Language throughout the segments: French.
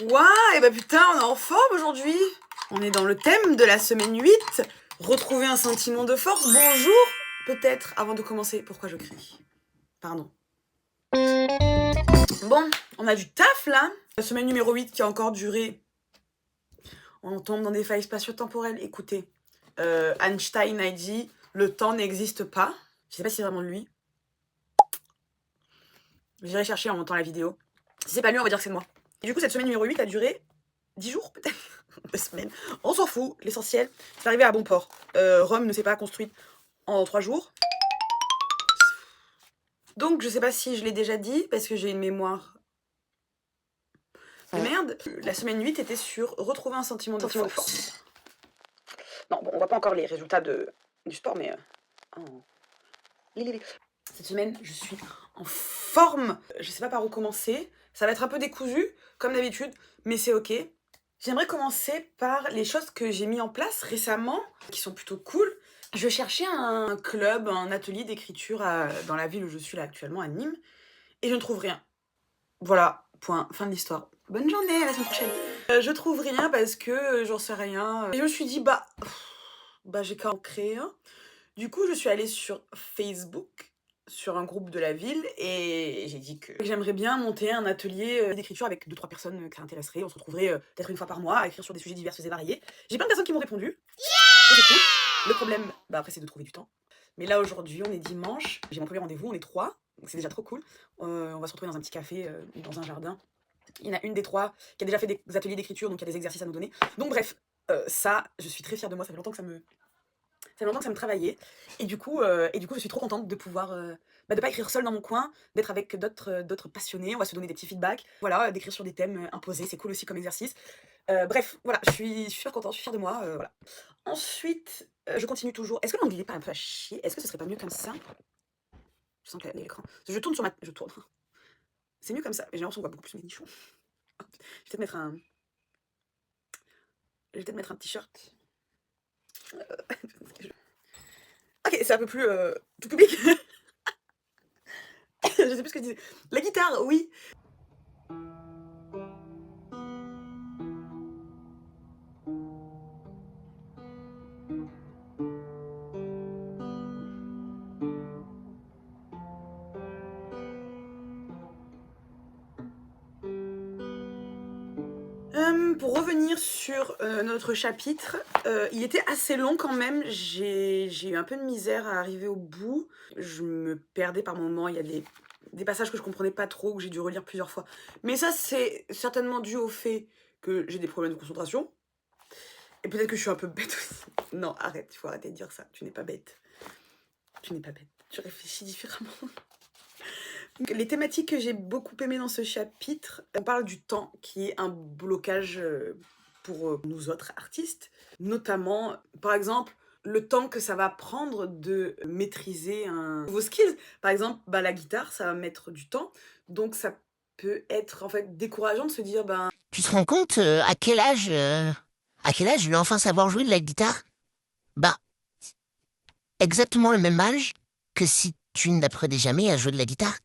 Ouah, et bah putain, on est en forme aujourd'hui. On est dans le thème de la semaine 8. Retrouver un sentiment de force. Bonjour, peut-être, avant de commencer, pourquoi je crie. Pardon. Bon, on a du taf là. La semaine numéro 8 qui a encore duré. On tombe dans des failles spatio-temporelles. Écoutez, Einstein a dit le temps n'existe pas. Je sais pas si c'est vraiment lui. J'irai chercher en montant la vidéo. Si c'est pas lui, on va dire que c'est moi. Et du coup, cette semaine numéro 8 a duré 10 jours peut-être. 2 semaines. On s'en fout. L'essentiel, c'est arrivé à bon port. Rome ne s'est pas construite en 3 jours. Donc, je sais pas si je l'ai déjà dit, parce que j'ai une mémoire de merde. La semaine 8 était sur retrouver un sentiment de force. Non, bon, on voit pas encore les résultats du sport, mais... Cette semaine, je suis en forme. Je sais pas par où commencer. Ça va être un peu décousu, comme d'habitude, mais c'est ok. J'aimerais commencer par les choses que j'ai mis en place récemment, qui sont plutôt cool. Je cherchais un club, un atelier d'écriture dans la ville où je suis là actuellement, à Nîmes, et je ne trouve rien. Voilà, point, fin de l'histoire. Bonne journée, à la semaine prochaine. Je trouve rien parce que j'en sais rien. Et je me suis dit, bah j'ai qu'à en créer un. Du coup, je suis allée sur Facebook, sur un groupe de la ville, et j'ai dit que j'aimerais bien monter un atelier d'écriture avec 2-3 personnes que ça intéresserait. On se retrouverait peut-être une fois par mois à écrire sur des sujets divers et variés. J'ai plein de personnes qui m'ont répondu. Ça, c'est cool. Le problème, après, c'est de trouver du temps. Mais là, aujourd'hui, on est dimanche. J'ai mon premier rendez-vous, on est 3. Donc c'est déjà trop cool. On va se retrouver dans un petit café, dans un jardin. Il y en a une des 3 qui a déjà fait des ateliers d'écriture, donc il y a des exercices à nous donner. Donc bref, ça, je suis très fière de moi. Ça fait longtemps que ça me travaillait. Et du coup, je suis trop contente de pouvoir, de pas écrire seule dans mon coin, d'être avec d'autres passionnés. On va se donner des petits feedbacks. Voilà, d'écrire sur des thèmes imposés, c'est cool aussi comme exercice. Bref, voilà, je suis super contente, je suis fière de moi, voilà. Ensuite, je continue toujours. Est-ce que l'angle il est pas un peu à chier? Est-ce que ce serait pas mieux comme ça? Je sens que l'écran. Je tourne sur ma. Je tourne. C'est mieux comme ça. J'ai l'impression qu'on voit beaucoup plus mes nichons. Je vais peut-être mettre un. Je vais peut-être mettre un t-shirt. Ok, c'est un peu plus tout public. Je sais plus ce que je disais. La guitare, oui. Pour revenir sur notre chapitre, il était assez long quand même. J'ai eu un peu de misère à arriver au bout. Je me perdais par moments. Il y a des passages que je comprenais pas trop, que j'ai dû relire plusieurs fois. Mais ça, c'est certainement dû au fait que j'ai des problèmes de concentration. Et peut-être que je suis un peu bête aussi. Non, arrête, il faut arrêter de dire ça. Tu n'es pas bête. Tu n'es pas bête. Tu réfléchis différemment. Donc, les thématiques que j'ai beaucoup aimées dans ce chapitre, on parle du temps qui est un blocage pour nous autres artistes. Notamment, par exemple, le temps que ça va prendre de maîtriser un nouveau skill. Par exemple, la guitare, ça va mettre du temps. Donc ça peut être en fait décourageant de se dire, Tu te rends compte à quel âge je vais enfin savoir jouer de la guitare? Bah, exactement le même âge que si tu n'apprenais jamais à jouer de la guitare.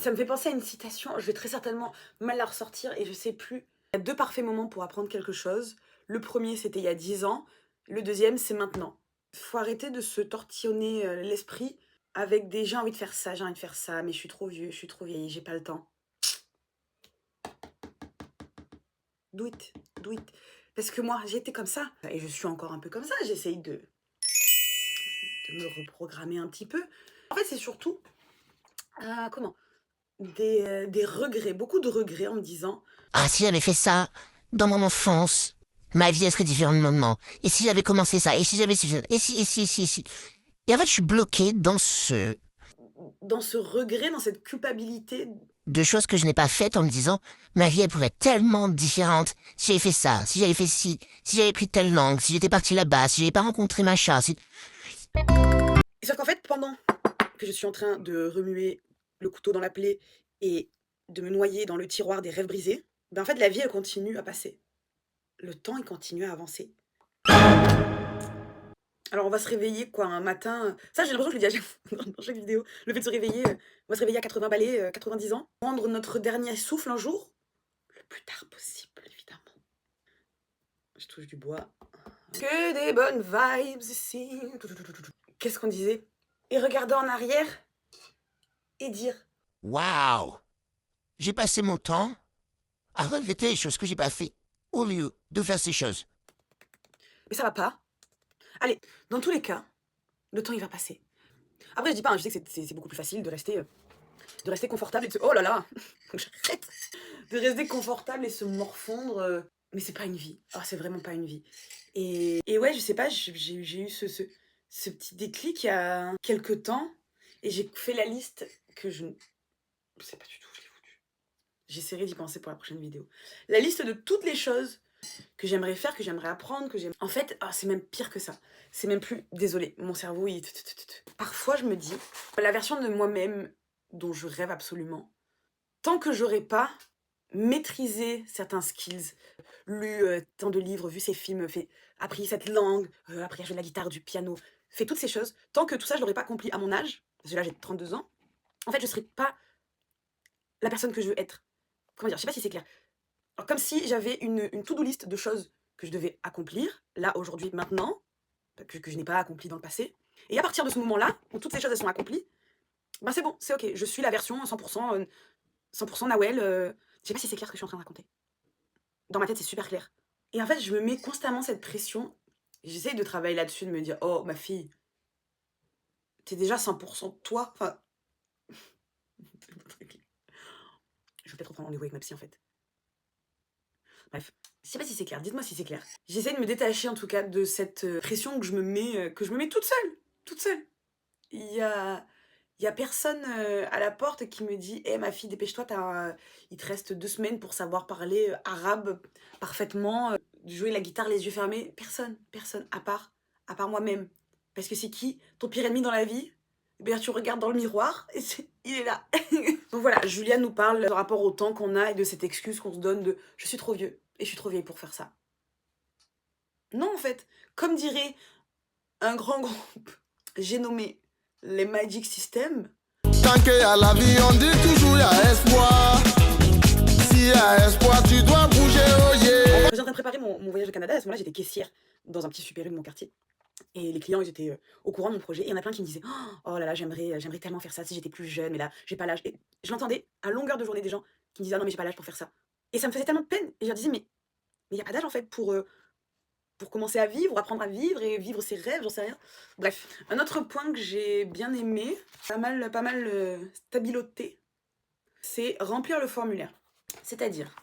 ça me fait penser à une citation, je vais très certainement mal la ressortir et je sais plus. Il y a 2 parfaits moments pour apprendre quelque chose. Le premier, c'était il y a 10 ans. Le deuxième, c'est maintenant. Faut arrêter de se tortillonner l'esprit avec des j'ai envie de faire ça, j'ai envie de faire ça, mais je suis trop vieux, je suis trop vieille, j'ai pas le temps. Do it, do it. Parce que moi, j'étais comme ça. Et je suis encore un peu comme ça. J'essaye de me reprogrammer un petit peu. En fait, c'est surtout, des regrets, beaucoup de regrets en me disant, Ah, si j'avais fait ça dans mon enfance, ma vie elle serait différente maintenant. Et si j'avais commencé ça, et si j'avais su, et si. Et en fait, je suis bloqué dans ce regret, dans cette culpabilité. de choses que je n'ai pas faites en me disant, ma vie elle pourrait être tellement différente si j'avais fait ça, si j'avais fait ci, si j'avais pris telle langue, si j'étais parti là-bas, si j'avais pas rencontré machin, si... Sauf qu'en fait, pendant que je suis en train de remuer le couteau dans la plaie et de me noyer dans le tiroir des rêves brisés, en fait, la vie, elle continue à passer. Le temps, il continue à avancer. Alors on va se réveiller quoi un matin, ça j'ai l'impression que je le dis à dans chaque vidéo, le fait de se réveiller, on va se réveiller à 80 balais, 90 ans, prendre notre dernier souffle un jour, le plus tard possible évidemment. Je touche du bois. Que des bonnes vibes ici. Qu'est-ce qu'on disait? Et regarder en arrière et dire Waouh! J'ai passé mon temps à regretter les choses que j'ai pas fait au lieu de faire ces choses. mais ça va pas. Allez, dans tous les cas, le temps il va passer. Après je dis pas, hein, je sais que c'est beaucoup plus facile de rester confortable et de se... Oh là là, faut que j'arrête. De rester confortable et se morfondre. Mais c'est pas une vie. Oh, c'est vraiment pas une vie. Et ouais, je sais pas, j'ai eu ce petit déclic il y a quelques temps. Et j'ai fait la liste que je ne sais pas du tout où je l'ai foutue. J'essaierai d'y penser pour la prochaine vidéo. La liste de toutes les choses que j'aimerais faire, que j'aimerais apprendre, que j'aime... En fait, oh, c'est même pire que ça. C'est même plus... Désolé, mon cerveau, il... Parfois, je me dis, la version de moi-même dont je rêve absolument, tant que j'aurai pas maîtrisé certains skills, lu tant de livres, vu ces films, appris cette langue, appris à jouer de la guitare, du piano, fait toutes ces choses, tant que tout ça je l'aurais pas accompli à mon âge, parce que là j'ai 32 ans, en fait je serais pas la personne que je veux être. Comment dire, je sais pas si c'est clair. Alors, comme si j'avais une to-do list de choses que je devais accomplir, là aujourd'hui, maintenant, que je n'ai pas accompli dans le passé, et à partir de ce moment-là, où toutes ces choses elles sont accomplies, ben c'est bon, c'est ok, je suis la version 100%, 100% Nawel, je sais pas si c'est clair ce que je suis en train de raconter. Dans ma tête, c'est super clair. Et en fait, je me mets constamment cette pression. J'essaye de travailler là-dessus, de me dire, oh, ma fille, t'es déjà 100% toi. Enfin, je vais peut-être reprendre rendez-vous avec ma psy, en fait. Bref, je sais pas si c'est clair. Dites-moi si c'est clair. J'essaie de me détacher, en tout cas, de cette pression que je me mets toute seule. Toute seule. Il y a... Il y a personne à la porte qui me dit hé ma fille, dépêche-toi, il te reste 2 semaines pour savoir parler arabe parfaitement, jouer la guitare les yeux fermés. Personne, personne, à part moi-même. Parce que c'est qui ton pire ennemi dans la vie? Eh bien, tu regardes dans le miroir et il est là. Donc voilà, Julia nous parle de rapport au temps qu'on a et de cette excuse qu'on se donne de je suis trop vieux et je suis trop vieille pour faire ça. Non, en fait, comme dirait un grand groupe, j'ai nommé les Magic System. Tant qu'il y a la vie, on dit toujours il y a espoir. S'il y a espoir, tu dois bouger, oh yeah. J'étais en train de préparer mon voyage au Canada. À ce moment-là, j'étais caissière dans un petit Super U de mon quartier. Et les clients, ils étaient au courant de mon projet. Et il y en a plein qui me disaient oh là là, j'aimerais tellement faire ça si j'étais plus jeune. Mais là, j'ai pas l'âge. Et je l'entendais à longueur de journée des gens qui me disaient ah non, mais j'ai pas l'âge pour faire ça. Et ça me faisait tellement de peine. Et je leur disais mais il n'y a pas d'âge en fait pour commencer à vivre, apprendre à vivre et vivre ses rêves, j'en sais rien. Bref, un autre point que j'ai bien aimé, pas mal stabiloté, c'est remplir le formulaire. C'est-à-dire,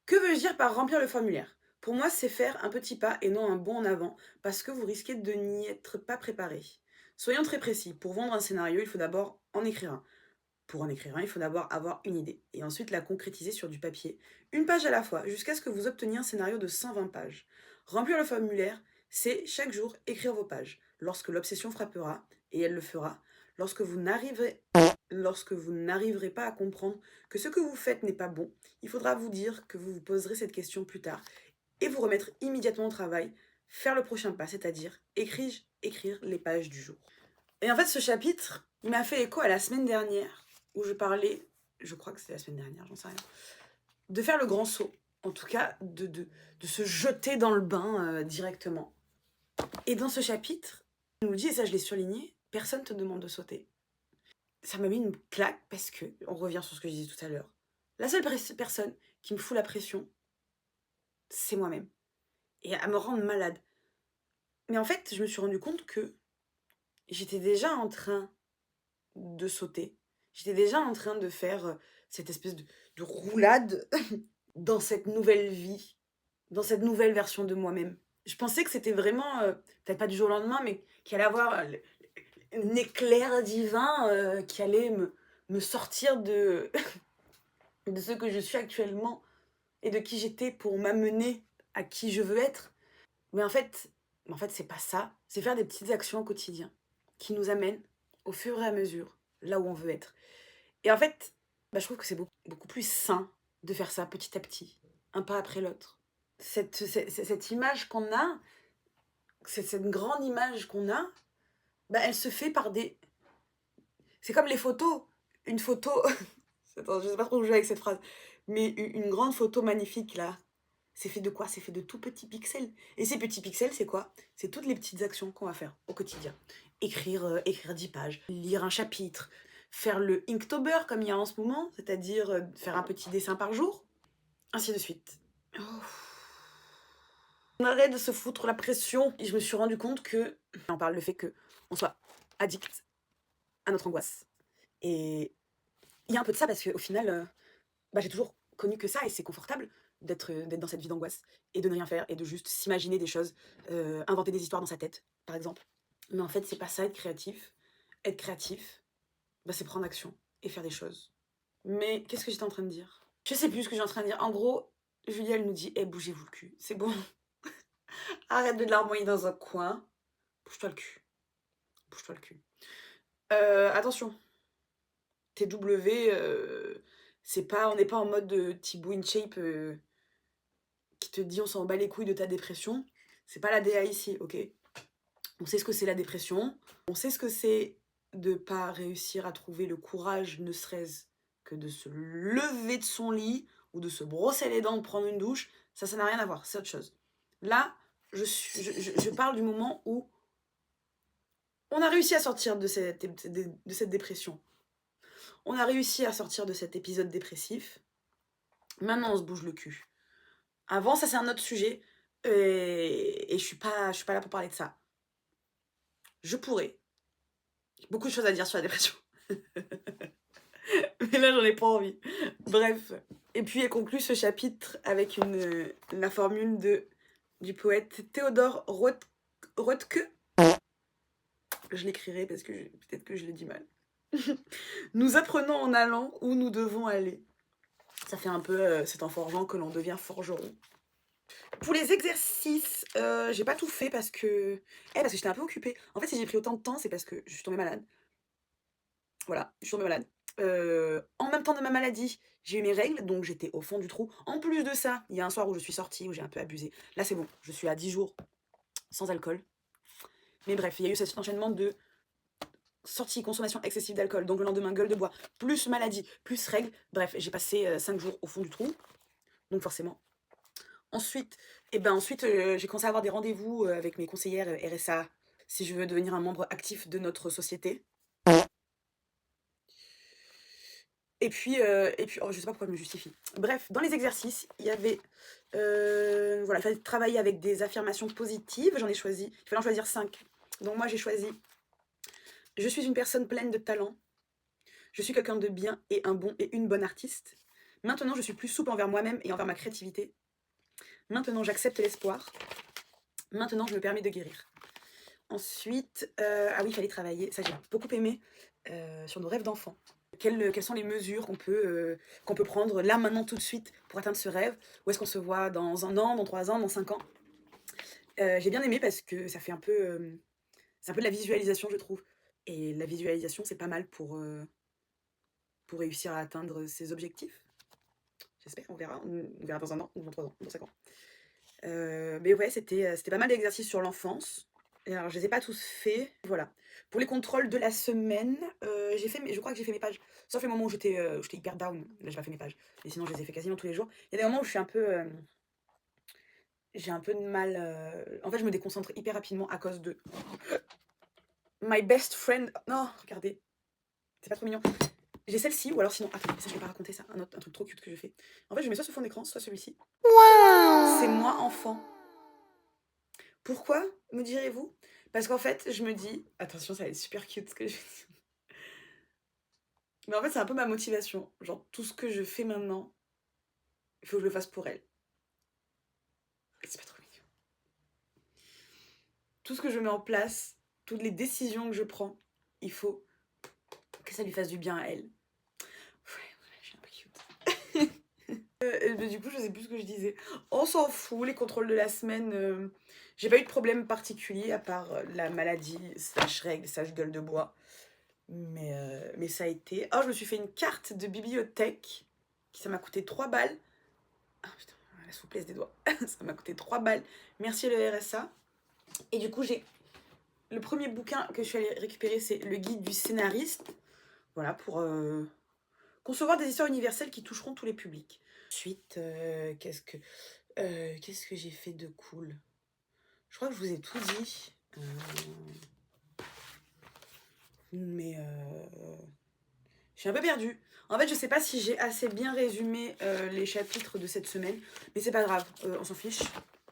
que veux-je dire par remplir le formulaire? Pour moi, c'est faire un petit pas et non un bond en avant, parce que vous risquez de n'y être pas préparé. Soyons très précis, pour vendre un scénario, il faut d'abord en écrire un. Pour en écrire un, il faut d'abord avoir une idée, et ensuite la concrétiser sur du papier, une page à la fois, jusqu'à ce que vous obteniez un scénario de 120 pages. Remplir le formulaire, c'est chaque jour écrire vos pages. Lorsque l'obsession frappera, et elle le fera, lorsque vous n'arriverez pas à comprendre que ce que vous faites n'est pas bon, il faudra vous dire que vous vous poserez cette question plus tard et vous remettre immédiatement au travail, faire le prochain pas, c'est-à-dire écrire les pages du jour. Et en fait, ce chapitre, il m'a fait écho à la semaine dernière, où je parlais, je crois que c'était la semaine dernière, j'en sais rien, de faire le grand saut, en tout cas de se jeter dans le bain directement. Et dans ce chapitre, il nous dit, et ça je l'ai surligné, personne ne te demande de sauter. Ça m'a mis une claque parce que, on revient sur ce que je disais tout à l'heure, la seule personne qui me fout la pression, c'est moi-même. Et à me rendre malade. Mais en fait, je me suis rendu compte que j'étais déjà en train de sauter. J'étais déjà en train de faire cette espèce de roulade dans cette nouvelle vie, dans cette nouvelle version de moi-même. Je pensais que c'était vraiment, peut-être pas du jour au lendemain, mais qu'il allait avoir un éclair divin qui allait me sortir de, de ce que je suis actuellement et de qui j'étais pour m'amener à qui je veux être. Mais en fait, c'est pas ça. C'est faire des petites actions au quotidien qui nous amènent au fur et à mesure là où on veut être. Et en fait, je trouve que c'est beaucoup plus sain de faire ça petit à petit, un pas après l'autre. Cette image qu'on a, cette grande image qu'on a, bah, elle se fait par des... C'est comme les photos. Une photo... Attends, je sais pas trop jouer avec cette phrase. Mais une grande photo magnifique, là, c'est fait de quoi? C'est fait de tout petits pixels. Et ces petits pixels, c'est quoi? C'est toutes les petites actions qu'on va faire au quotidien. Écrire 10 pages, lire un chapitre, faire le Inktober comme il y a en ce moment, c'est-à-dire faire un petit dessin par jour, ainsi de suite. Oh. On arrête de se foutre la pression. Et je me suis rendu compte que... On parle le fait qu'on soit addict à notre angoisse. Et il y a un peu de ça parce qu'au final, bah, j'ai toujours connu que ça et c'est confortable d'être dans cette vie d'angoisse et de ne rien faire et de juste s'imaginer des choses, inventer des histoires dans sa tête, par exemple. Mais en fait, c'est pas ça être créatif. Être créatif, bah, c'est prendre action et faire des choses. Mais qu'est-ce que j'étais en train de dire? Je sais plus ce que j'étais en train de dire. En gros, Julia, elle nous dit hey, bougez-vous le cul, c'est bon. Arrête de larmoyer dans un coin. Bouge-toi le cul. Bouge-toi le cul. Attention. TW, c'est pas, on n'est pas en mode Thibaut InShape qui te dit on s'en bat les couilles de ta dépression. C'est pas la DA ici, ok? On sait ce que c'est la dépression. On sait ce que c'est de pas réussir à trouver le courage, ne serait-ce que de se lever de son lit ou de se brosser les dents, de prendre une douche. Ça n'a rien à voir, c'est autre chose. Là, je parle du moment où on a réussi à sortir de cette dépression. On a réussi à sortir de cet épisode dépressif. Maintenant, on se bouge le cul. Avant, ça c'est un autre sujet. Et je suis pas là pour parler de ça. Je pourrais. J'ai beaucoup de choses à dire sur la dépression. Mais là, j'en ai pas envie. Bref. Et puis, elle conclut ce chapitre avec la formule du poète Théodore Roethke. Je l'écrirai parce que peut-être que je le dis mal. Nous apprenons en allant où nous devons aller. Ça fait un peu c'est en forgeant que l'on devient forgeron. Pour les exercices, j'ai pas tout fait parce que j'étais un peu occupée. En fait, si j'ai pris autant de temps, c'est parce que je suis tombée malade. Voilà, je suis tombée malade. En même temps de ma maladie, j'ai eu mes règles, donc j'étais au fond du trou. En plus de ça, il y a un soir où je suis sortie, où j'ai un peu abusé. Là, c'est bon, je suis à 10 jours sans alcool. Mais bref, il y a eu cet enchaînement de sortie, consommation excessive d'alcool, donc le lendemain, gueule de bois, plus maladie, plus règles. Bref, j'ai passé 5 jours au fond du trou, donc forcément. Ensuite, j'ai commencé à avoir des rendez-vous avec mes conseillères RSA, si je veux devenir un membre actif de notre société. Et puis oh, je sais pas pourquoi je me justifie. Bref, dans les exercices, il y avait... voilà, il fallait travailler avec des affirmations positives. J'en ai choisi... Il fallait en choisir 5. Donc moi, j'ai choisi... Je suis une personne pleine de talent. Je suis quelqu'un de bien et un bon et une bonne artiste. Maintenant, je suis plus souple envers moi-même et envers ma créativité. Maintenant, j'accepte l'espoir. Maintenant, je me permets de guérir. Ensuite, ah oui, il fallait travailler, ça j'ai beaucoup aimé, sur nos rêves d'enfants. Quelles sont les mesures qu'on peut prendre là, maintenant, tout de suite, pour atteindre ce rêve? Où est-ce qu'on se voit dans 1 an, dans 3 ans, dans 5 ans? J'ai bien aimé parce que ça fait un peu... c'est un peu de la visualisation, je trouve. Et la visualisation, c'est pas mal pour réussir à atteindre ses objectifs. J'espère, on verra dans 1 an, ou dans 3 ans, dans 5 ans. Mais ouais, c'était pas mal d'exercices sur l'enfance. Et alors, je les ai pas tous faits. Voilà. Pour les contrôles de la semaine, je crois que j'ai fait mes pages. Sauf les moments où j'étais hyper down. Là, j'ai pas fait mes pages. Et sinon, je les ai fait quasiment tous les jours. Il y a des moments où je suis un peu... j'ai un peu de mal... En fait, je me déconcentre hyper rapidement à cause de... My best friend... Non, regardez. C'est pas trop mignon. J'ai celle-ci, ou alors sinon... Attends, ça, je vais pas raconter ça. Un truc trop cute que je fais. En fait, je mets soit ce fond d'écran, soit celui-ci. Wow. C'est moi, enfant. Pourquoi, me direz-vous? Parce qu'en fait, je me dis... Attention, ça va être super cute ce que je dis. Mais en fait, c'est un peu ma motivation. Genre, tout ce que je fais maintenant, il faut que je le fasse pour elle. Et c'est pas trop mignon. Tout ce que je mets en place, toutes les décisions que je prends, il faut que ça lui fasse du bien à elle. Ouais, je suis un peu cute. Du coup, je sais plus ce que je disais. On s'en fout, les contrôles de la semaine... j'ai pas eu de problème particulier à part la maladie, /règle, /gueule de bois. Mais ça a été... Oh, je me suis fait une carte de bibliothèque. Ça m'a coûté 3 balles. Ah putain, la souplesse des doigts. Ça m'a coûté 3 balles. Merci le RSA. Et du coup, le premier bouquin que je suis allée récupérer, c'est le guide du scénariste. Voilà, pour concevoir des histoires universelles qui toucheront tous les publics. Ensuite, qu'est-ce que j'ai fait de cool? Je crois que je vous ai tout dit. Mais je suis un peu perdue. En fait, je sais pas si j'ai assez bien résumé les chapitres de cette semaine. Mais c'est pas grave, on s'en fiche.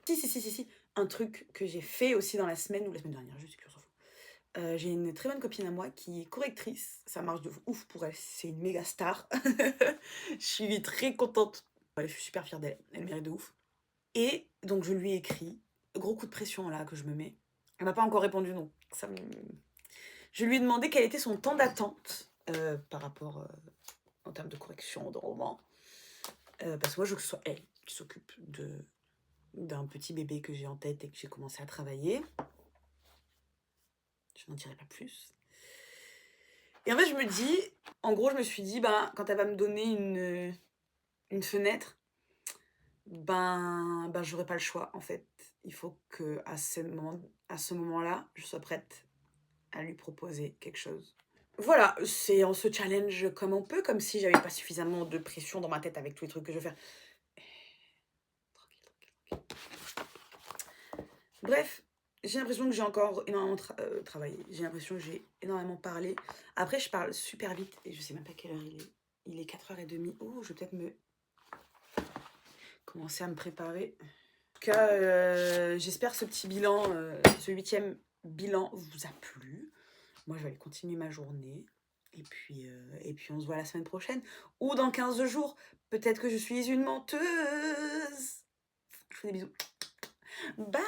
Si. Un truc que j'ai fait aussi dans la semaine, ou la semaine dernière, je sais plus, on s'en fout. J'ai une très bonne copine à moi qui est correctrice. Ça marche de ouf pour elle. C'est une méga star. Je suis très contente. Ouais, je suis super fière d'elle. Elle mérite de ouf. Et donc, je lui ai écrit. Gros coup de pression là que je me mets. Elle m'a pas encore répondu, donc ça me... Je lui ai demandé quel était son temps d'attente par rapport en termes de correction de roman. Parce que moi, je veux que ce soit elle qui s'occupe d'un petit bébé que j'ai en tête et que j'ai commencé à travailler. Je n'en dirai pas plus. Et en fait, je me suis dit, quand elle va me donner une fenêtre, j'aurai pas le choix, en fait. Il faut que à ce moment-là, je sois prête à lui proposer quelque chose. Voilà, on se challenge comme on peut, comme si j'avais pas suffisamment de pression dans ma tête avec tous les trucs que je veux faire. Tranquille. Bref, j'ai l'impression que j'ai encore énormément travaillé. J'ai l'impression que j'ai énormément parlé. Après, je parle super vite et je sais même pas quelle heure il est. Il est 4h30. Oh, je vais peut-être commencer à me préparer. En tout cas, j'espère que ce petit bilan, ce 8e bilan vous a plu. Moi, je vais aller continuer ma journée. Et puis, on se voit la semaine prochaine. Ou dans 15 jours. Peut-être que je suis une menteuse. Je vous fais des bisous. Bye!